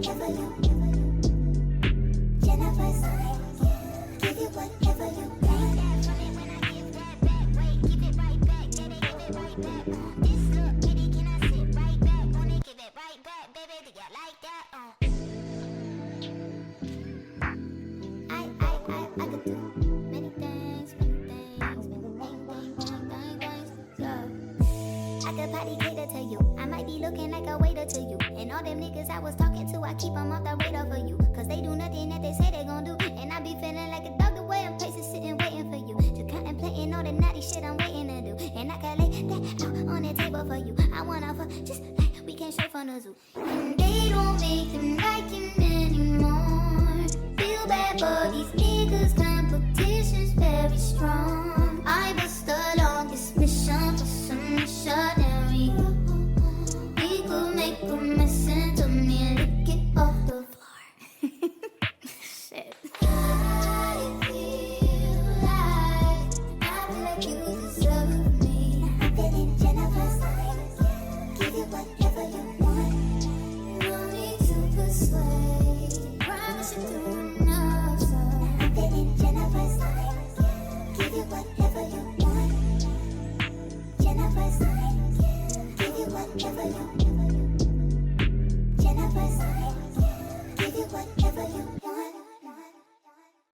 whatever you Jennifer's give you whatever you want. When I give that back, wait, give it right back, baby, give it right back. This look, baby, can I sit right back? Wanna give it right back, baby, do you like that? I could do many things, yeah. I could probably cater to you. I might be looking like a waiter to you. And all them niggas I was talking to, I keep them off the radar for you. Cause they do nothing that they say they gon' do. And I be feeling like a dog the way I'm pacing, sitting, waiting for you. Just contemplating all the naughty shit I'm waiting to do. And I can lay that out on the table for you. I wanna fuck just like we came straight from the zoo. And they don't make them like him anymore. Feel bad for these niggas, competition's very strong. I was the longest mission for some missionary. We could make a mess.